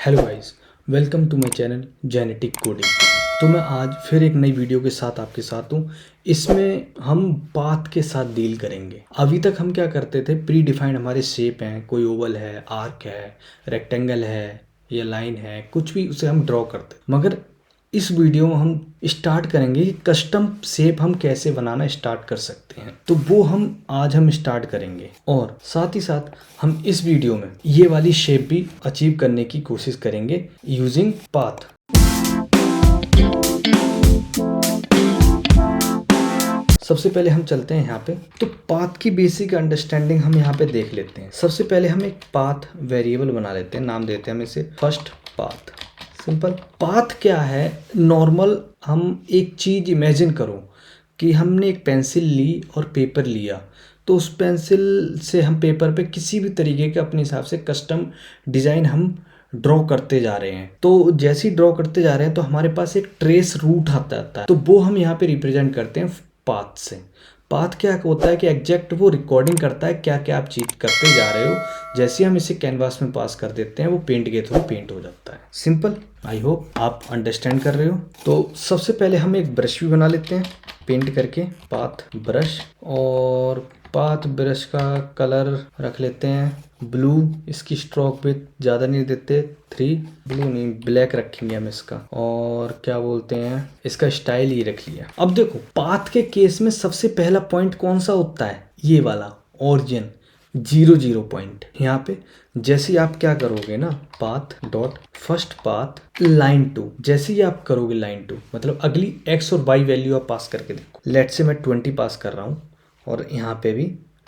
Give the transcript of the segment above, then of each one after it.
Hello guys, welcome to my channel genetic coding. तो मैं आज फिर एक नई वीडियो के साथ आपके साथ हूँ। इसमें हम पाथ के साथ डील करेंगे। अभी तक हम क्या करते थे, प्री डिफाइंड हमारे शेप हैं, कोई ओवल है, आर्क है, रेक्टेंगल है या लाइन है, कुछ भी उसे हम ड्रॉ करते। मगर इस वीडियो में हम स्टार्ट करेंगे कि कस्टम शेप हम कैसे बनाना स्टार्ट कर सकते हैं। तो वो हम स्टार्ट करेंगे और साथ ही साथ हम इस वीडियो में ये वाली शेप भी अचीव करने की कोशिश करेंगे यूजिंग पाथ। सबसे पहले हम चलते हैं यहाँ पे, तो पाथ की बेसिक अंडरस्टैंडिंग हम यहाँ पे देख लेते हैं। सबसे पहले हम एक पाथ वेरिएबल बना लेते हैं, नाम देते हैं हम इसे फर्स्ट पाथ। सिंपल। पाथ क्या है, नॉर्मल हम एक चीज़ इमेजिन करो कि हमने एक पेंसिल ली और पेपर लिया, तो उस पेंसिल से हम पेपर पे किसी भी तरीके के अपने हिसाब से कस्टम डिज़ाइन हम ड्रॉ करते जा रहे हैं। तो जैसे ही ड्रॉ करते जा रहे हैं तो हमारे पास एक ट्रेस रूट आता है, तो वो हम यहाँ पे रिप्रेजेंट करते हैं पाथ से। पाथ क्या होता है कि एग्जैक्ट वो रिकॉर्डिंग करता है क्या क्या आप चीज करते जा रहे हो। जैसे हम इसे कैनवास में पास कर देते हैं, वो पेंट के थ्रू पेंट हो जाता है। सिंपल। आई होप आप अंडरस्टैंड कर रहे हो। तो सबसे पहले हम एक ब्रश भी बना लेते हैं पेंट करके, पाथ ब्रश। और पाथ ब्रश का कलर रख लेते हैं ब्लू। इसकी स्ट्रोक पे ज़्यादा नहीं देते, 3। ब्लू नहीं, ब्लैक रखेंगे हम इसका। और क्या बोलते हैं, इसका स्टाइल ही रख लिया। अब देखो, पाथ के केस में सबसे पहला पॉइंट कौन सा होता है, ये वाला ओरिजिन 0 पॉइंट। यहाँ पे जैसे ही आप क्या करोगे ना, path dot first path line 2, जैसे ही आप करोगे लाइन 2 मतलब अगली x और y वैल्यू आप पास करके देखो। लेट से मैं 20 पास कर रहा हूँ और यहाँ पे भी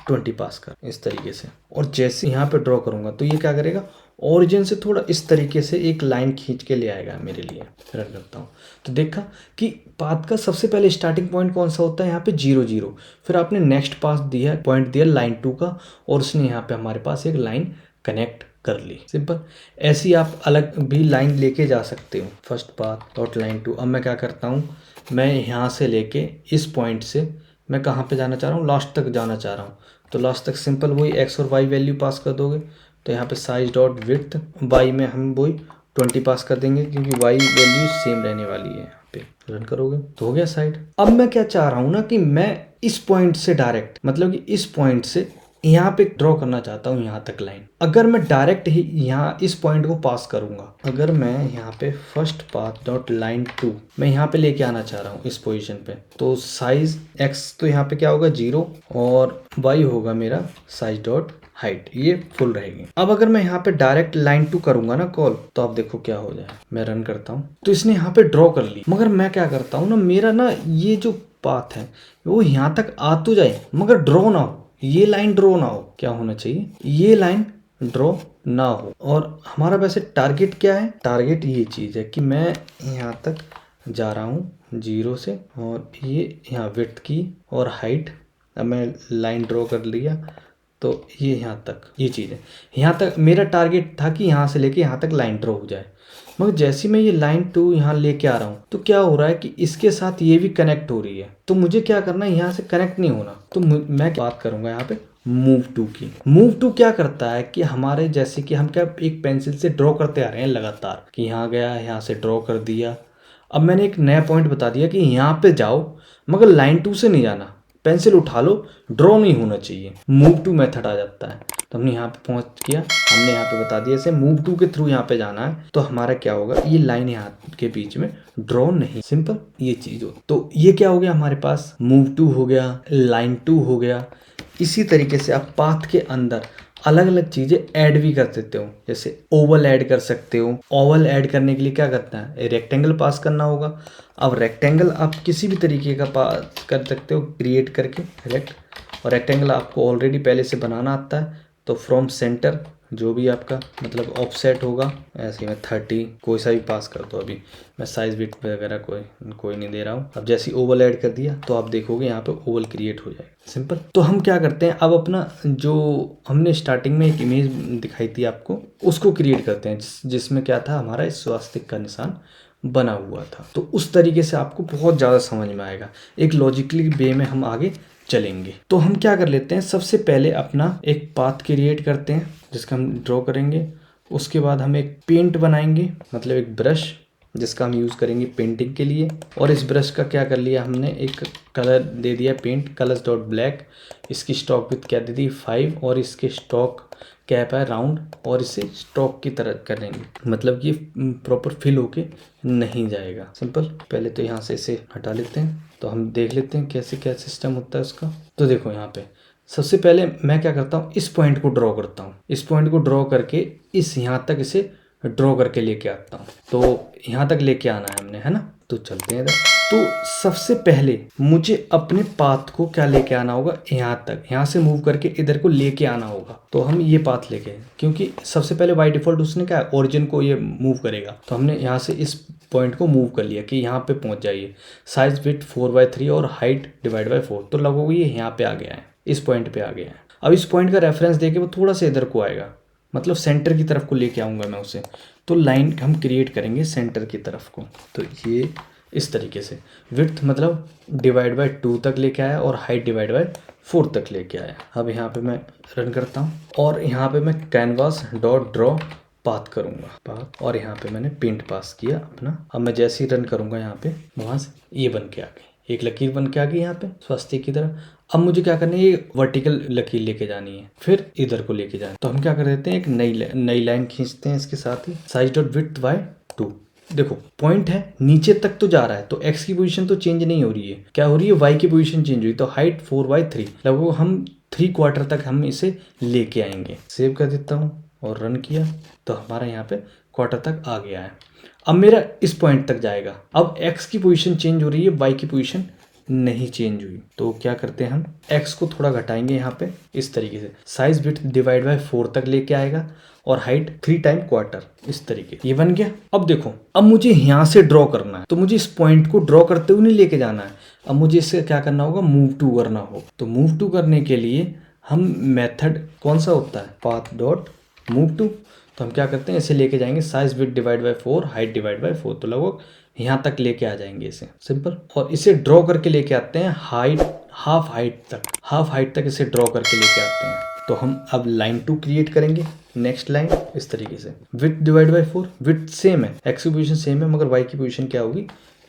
20 पास कर, इस तरीके से। और जैसे यहाँ पे ड्रॉ करूंगा तो ये क्या करेगा, ओरिजिन से थोड़ा इस तरीके से एक लाइन खींच के ले आएगा मेरे लिए। रन करता हूँ तो देखा कि पाथ का सबसे पहले स्टार्टिंग पॉइंट कौन सा होता है, यहाँ पे 0 फिर आपने नेक्स्ट पास दिया, पॉइंट दिया लाइन 2 का, और उसने यहाँ पे हमारे पास एक लाइन कनेक्ट कर ली। सिंपल। ऐसे ही आप अलग भी लाइन लेके जा सकते हो। First path dot line 2। अब मैं क्या करता हूँ, मैं यहाँ से लेके इस पॉइंट से मैं कहाँ पे जाना चाह रहा हूँ, लास्ट तक जाना चाह रहा हूँ। तो लास्ट तक सिंपल वही x और y वैल्यू पास कर दोगे। तो यहाँ पे साइज डॉट विड्थ y में हम वही 20 पास कर देंगे, क्योंकि y वैल्यू सेम रहने वाली है। यहाँ पे रन करोगे तो हो गया साइड। अब मैं क्या चाह रहा हूँ ना कि मैं इस पॉइंट से डायरेक्ट, मतलब कि इस पॉइंट से यहाँ पे ड्रॉ करना चाहता हूँ यहाँ तक लाइन। अगर मैं डायरेक्ट ही यहाँ इस पॉइंट को पास करूंगा, अगर मैं यहाँ पे फर्स्ट पाथ डॉट लाइन 2 मैं यहाँ पे लेके आना चाह रहा हूँ इस पोजीशन पे, तो साइज x तो यहाँ पे क्या होगा 0 और y होगा मेरा साइज डॉट हाइट, ये फुल रहेगी। अब अगर मैं यहाँ पे डायरेक्ट लाइन 2 करूंगा ना कॉल, तो आप देखो क्या हो जाए। मैं रन करता हूँ तो इसने यहाँ पे ड्रॉ कर ली। मगर मैं क्या करता हूँ ना, मेरा ना ये जो पाथ है वो यहाँ तक आ तो जाए मगर ड्रॉ ना हो, ये लाइन ड्रॉ ना हो। क्या होना चाहिए, ये लाइन ड्रॉ ना हो। और हमारा वैसे टारगेट क्या है, टारगेट ये चीज़ है कि मैं यहाँ तक जा रहा हूँ 0 से, और ये यहाँ विड्थ की और हाइट, अब मैं लाइन ड्रॉ कर लिया तो ये यहाँ तक ये चीज़ है। यहाँ तक मेरा टारगेट था कि यहाँ से लेके यहाँ तक लाइन ड्रॉ हो जाए। मगर जैसे मैं ये लाइन 2 यहाँ लेके आ रहा हूँ तो क्या हो रहा है कि इसके साथ ये भी कनेक्ट हो रही है। तो मुझे क्या करना है, यहाँ से कनेक्ट नहीं होना। तो मैं बात करूँगा यहाँ पे मूव टू की। मूव टू क्या करता है कि हमारे जैसे कि हम क्या एक पेंसिल से ड्रॉ करते आ रहे हैं लगातार, कि यहाँ गया, यहाँ से ड्रॉ कर दिया। अब मैंने एक नया पॉइंट बता दिया कि यहाँ पे जाओ मगर लाइन 2 से नहीं जाना, पेंसिल उठा लो, ड्रॉ नहीं होना चाहिए। मूव टू मेथड आ जाता है। तो हमने यहाँ पे पहुँच किया, हमने यहाँ पे बता दिया इसे मूव टू के थ्रू यहाँ पे जाना है, तो हमारा क्या होगा, ये लाइन यहाँ के बीच में ड्रॉ नहीं। सिंपल ये चीज़ हो। तो ये क्या हो गया हमारे पास, मूव टू हो गया, लाइन 2 हो गया। इसी तरीके से आप पाथ के अंदर अलग अलग चीज़ें ऐड भी कर सकते हो। जैसे ओवल ऐड कर सकते हो। ओवल ऐड करने के लिए क्या करना है, रेक्टेंगल पास करना होगा। अब रेक्टेंगल आप किसी भी तरीके का पास कर सकते हो, क्रिएट करके रेक्ट। और रेक्टेंगल आपको ऑलरेडी पहले से बनाना आता है, तो फ्रॉम सेंटर जो भी आपका मतलब ऑफसेट होगा, ऐसे मैं 30 कोई सा भी पास कर दो। अभी मैं साइज विड्थ वगैरह कोई नहीं दे रहा हूँ। अब जैसे ओवल ऐड कर दिया तो आप देखोगे यहाँ पे ओवल क्रिएट हो जाएगा। सिंपल। तो हम क्या करते हैं, अब अपना जो हमने स्टार्टिंग में एक इमेज दिखाई थी आपको, उसको क्रिएट करते हैं जिसमें क्या था, हमारा इस स्वास्तिक का निशान बना हुआ था। तो उस तरीके से आपको बहुत ज़्यादा समझ में आएगा। एक लॉजिकली वे में हम आगे चलेंगे। तो हम क्या कर लेते हैं, सबसे पहले अपना एक पाथ क्रिएट करते हैं जिसका हम ड्रॉ करेंगे। उसके बाद हम एक पेंट बनाएंगे, मतलब एक ब्रश जिसका हम यूज़ करेंगे पेंटिंग के लिए। और इस ब्रश का क्या कर लिया हमने, एक कलर दे दिया पेंट कलर्स डॉट ब्लैक। इसकी स्टॉक विथ क्या दे दी 5, और इसके स्टॉक कैप है राउंड, और इसे स्टॉक की तरह करेंगे, मतलब कि प्रॉपर फिल होके नहीं जाएगा। सिंपल। पहले तो यहाँ से इसे हटा लेते हैं, तो हम देख लेते हैं कैसे क्या सिस्टम होता है उसका। तो देखो यहाँ पे सबसे पहले मैं क्या करता हूँ, इस पॉइंट को ड्रॉ करता हूँ। इस पॉइंट को ड्रॉ करके इस यहाँ तक इसे ड्रॉ करके लेके आता हूँ। तो यहाँ तक लेके आना है हमने, है ना। तो चलते हैं इधर। तो सबसे पहले मुझे अपने पाथ को क्या लेके आना होगा, यहाँ तक, यहाँ से मूव करके इधर को लेके आना होगा। तो हम ये पाथ लेके, क्योंकि सबसे पहले बाय डिफॉल्ट उसने क्या ओरिजिन को ये मूव करेगा, तो हमने यहाँ से इस पॉइंट को मूव कर लिया कि यहाँ पे पहुँच जाइए। साइज विड्थ 4/3 और हाइट डिवाइड बाई 4, तो लगभग ये यहाँ पे आ गया है, इस पॉइंट पे आ गया है। अब इस पॉइंट का रेफरेंस देके वो थोड़ा सा इधर को आएगा, मतलब सेंटर की तरफ को लेके आऊँगा मैं उसे। तो लाइन हम क्रिएट करेंगे सेंटर की तरफ को। तो ये इस तरीके से विड्थ मतलब डिवाइड बाय 2 तक लेके आया, और हाइट डिवाइड बाय 4 तक लेके आया। अब यहाँ पे मैं रन करता हूँ, और यहाँ पे मैं कैनवास डॉट ड्रॉ पाथ करूँगा, पाथ, और यहाँ पे मैंने पेंट पास किया अपना। अब मैं जैसे ही रन करूँगा यहाँ पे, वहाँ से ये बन के आ गई, एक लकीर बन के आ गई यहाँ पे स्वास्तिक की तरह। अब मुझे क्या करना है, ये वर्टिकल लकीर लेके जानी है, फिर इधर को लेके जाना। तो हम क्या कर देते हैं, एक नई लाइन खींचते हैं इसके साथ ही। Size dot width by 2। देखो पॉइंट है नीचे तक तो जा रहा है, तो x की पोजीशन तो चेंज नहीं हो रही है, क्या हो रही है, y की पोजीशन चेंज हुई। तो हाइट 4/3, लगभग हम 3/4 तक हम इसे लेके आएंगे। सेव कर देता हूँ और रन किया, तो हमारा यहाँ पे क्वार्टर तक आ गया है। अब मेरा इस पॉइंट तक जाएगा। अब x की पोजीशन चेंज हो रही है, y की पोजीशन नहीं चेंज हुई। तो क्या करते हैं, हम x को थोड़ा घटाएंगे यहाँ पे इस तरीके से। साइज विड्थ डिवाइड बाय 4 तक लेके आएगा, और हाइट 3/4 इस तरीके। ये बन गया। अब देखो, अब मुझे यहाँ से ड्रॉ करना है, तो मुझे इस पॉइंट को ड्रॉ करते हुए नहीं लेके जाना है। अब मुझे इससे क्या करना होगा, मूव टू करना होगा। तो मूव टू करने के लिए हम मेथड कौन सा होता है, पाथ डॉट मूव टू। तो हम क्या करते हैं, इसे लेके जाएंगे size width divide by 4, height divide by 4, तो लगभग यहाँ तक लेके आ जाएंगे इसे। सिंपल। और इसे ड्रॉ करके लेके आते हैं हाइट, हाफ हाइट तक इसे ड्रॉ करके लेके आते हैं। तो हम अब लाइन 2 क्रिएट करेंगे, नेक्स्ट लाइन इस तरीके से। Width divide by 4, width same है, एक्स की पोजीशन सेम है, मगर वाई की पोजीशन क्या होगी,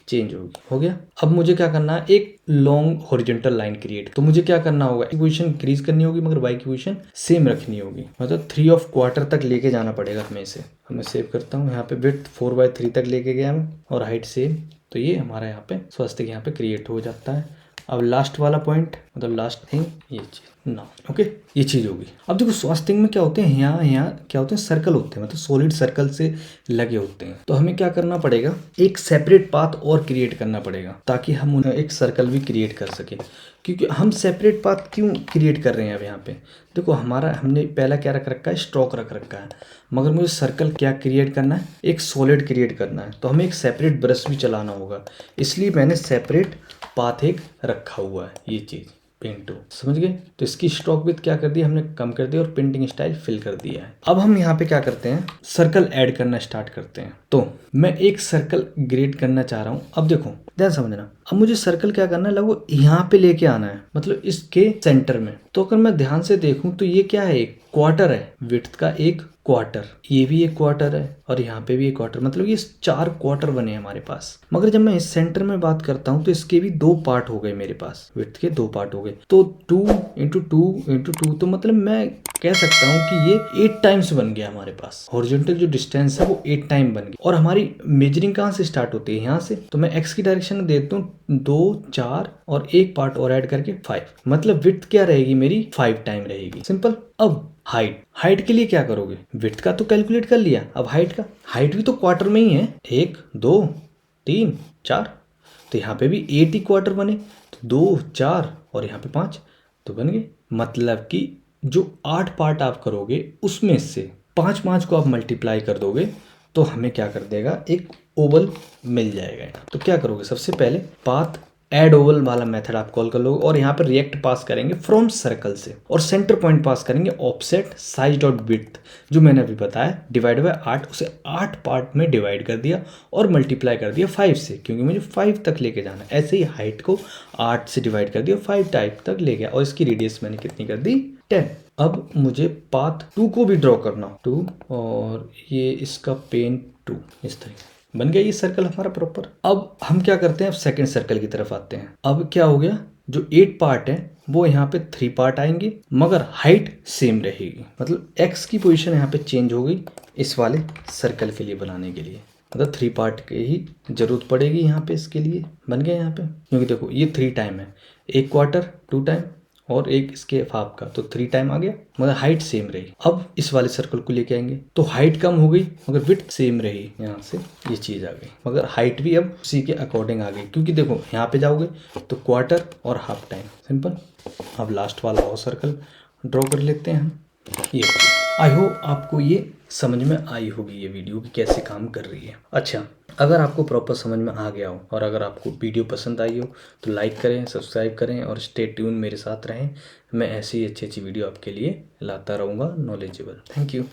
चेंज होगी। हो गया। अब मुझे क्या करना है, एक लॉन्ग हॉरिजॉन्टल लाइन क्रिएट। तो मुझे क्या करना होगा, एक पोजीशन इंक्रीज करनी होगी, मगर वाई की पोजीशन सेम रखनी होगी, मतलब 3/4 तक लेके जाना पड़ेगा हमें इसे। मैं सेव करता हूँ। यहाँ पे विड्थ 4/3 तक लेके गया मैं, और हाइट सेम। तो ये हमारा यहाँ पे स्वास्तिक यहाँ पे क्रिएट हो जाता है। अब लास्ट वाला पॉइंट, मतलब लास्ट थिंग, ये चीज ना, ओके, ये चीज होगी। अब देखो स्वास्तिक में क्या होते हैं, यहाँ क्या होते हैं, सर्कल होते हैं, मतलब सॉलिड सर्कल से लगे होते हैं। तो हमें क्या करना पड़ेगा, एक सेपरेट पाथ और क्रिएट करना पड़ेगा, ताकि हम उन्हें एक सर्कल भी क्रिएट कर सके। क्योंकि हम सेपरेट पाथ क्यों क्रिएट कर रहे हैं अब यहाँ पे, देखो हमारा हमने पहला क्या रख रखा है, स्ट्रोक रख रखा है, मगर मुझे सर्कल क्या क्रिएट करना है, एक सॉलिड क्रिएट करना है। तो हमें एक सेपरेट ब्रश भी चलाना होगा, इसलिए मैंने सेपरेट पाथ एक रखा हुआ है, ये चीज़ पेंटो, समझ गए। तो इसकी स्ट्रोक विड्थ क्या कर दी हमने, कम कर दी, और पेंटिंग स्टाइल फिल कर दिया है। अब हम यहाँ पे क्या करते हैं, सर्कल ऐड करना स्टार्ट करते हैं। तो मैं एक सर्कल ग्रेड करना चाह रहा हूँ। अब देखो ध्यान समझना, अब मुझे सर्कल क्या करना है, लगभग यहाँ पे लेके आना है, मतलब इसके सेंटर में। तो अगर मैं ध्यान से देखूं तो ये क्या है, एक क्वार्टर है, विड्थ का एक क्वार्टर, ये भी एक क्वार्टर है, और यहाँ पे भी एक क्वार्टर, मतलब ये 4 क्वार्टर बने हमारे पास। मगर जब मैं इस सेंटर में बात करता हूँ तो इसके भी 2 पार्ट हो गए मेरे पास, विड्थ के 2 पार्ट हो गए। तो 2 × 2 × 2, तो मतलब मैं कह सकता हूँ कि ये 8 टाइम्स बन गया हमारे पास। हॉरिजॉन्टल जो डिस्टेंस है वो 8 टाइम बन गया। और हमारी मेजरिंग कहाँ से स्टार्ट होती है, यहाँ से। तो मैं एक्स की डायरेक्शन में देता हूँ 2, 4 और एक पार्ट और ऐड करके 5, मतलब विड्थ क्या रहेगी मेरी, 5 टाइम रहेगी। सिंपल। अब हाइट के लिए क्या करोगे, विड्थ का तो कैलकुलेट कर लिया, अब हाइट भी तो क्वार्टर में ही है, 1, 2, 3, 4, तो यहाँ पे भी 8 ही क्वार्टर बने, तो 2, 4 और यहाँ पे 5, तो बन गए। मतलब कि जो 8 पार्ट आप करोगे उसमें से 5 को आप मल्टीप्लाई कर दोगे, तो हमें क्या कर देगा, एक ओवल मिल जाएगा। तो क्या करोगे, सबसे पहले पाथ ऐड ओवल वाला मेथड आप कॉल कर लोगे, और यहाँ पर रिएक्ट पास करेंगे फ्रॉम सर्कल से, और सेंटर पॉइंट पास करेंगे ऑफसेट साइज डॉट विड्थ, जो मैंने अभी बताया, डिवाइड बाय 8, उसे 8 पार्ट में डिवाइड कर दिया और मल्टीप्लाई कर दिया 5 से, क्योंकि मुझे 5 तक लेके जाना है। ऐसे ही हाइट को 8 से डिवाइड कर दिया, 5 टाइप तक ले गया, और इसकी रेडियस मैंने कितनी कर दी, 10। अब मुझे पाथ 2 को भी ड्रॉ करना, 2 और ये इसका पेन 2, इस तरीके बन गया ये सर्कल हमारा प्रॉपर। अब हम क्या करते हैं, अब सेकंड सर्कल की तरफ आते हैं। अब क्या हो गया, जो 8 पार्ट है वो यहाँ पे 3 पार्ट आएंगे मगर हाइट सेम रहेगी, मतलब x की पोजीशन यहाँ पे चेंज हो गई इस वाले सर्कल के लिए बनाने के लिए, मतलब 3 पार्ट की ही जरूरत पड़ेगी यहाँ पे इसके लिए। बन गया यहाँ पे, क्योंकि देखो ये 3 टाइम है, 1 क्वार्टर 2 टाइम और एक इसके हाफ का, तो 3 टाइम आ गया मगर हाइट सेम रही। अब इस वाले सर्कल को लेके आएंगे तो हाइट कम हो गई मगर विड्थ सेम रही, यहाँ से ये चीज़ आ गई मगर हाइट भी अब उसी के अकॉर्डिंग आ गई, क्योंकि देखो यहाँ पे जाओगे तो क्वार्टर और हाफ टाइम, सिंपल। अब लास्ट वाला और सर्कल ड्रॉ कर लेते हैं हम। ये आई होप आपको ये समझ में आई होगी ये वीडियो कि कैसे काम कर रही है। अच्छा, अगर आपको प्रॉपर समझ में आ गया हो और अगर आपको वीडियो पसंद आई हो तो लाइक करें, सब्सक्राइब करें और स्टे ट्यून मेरे साथ रहें। मैं ऐसी अच्छी अच्छी वीडियो आपके लिए लाता रहूँगा, नॉलेजेबल। Thank you.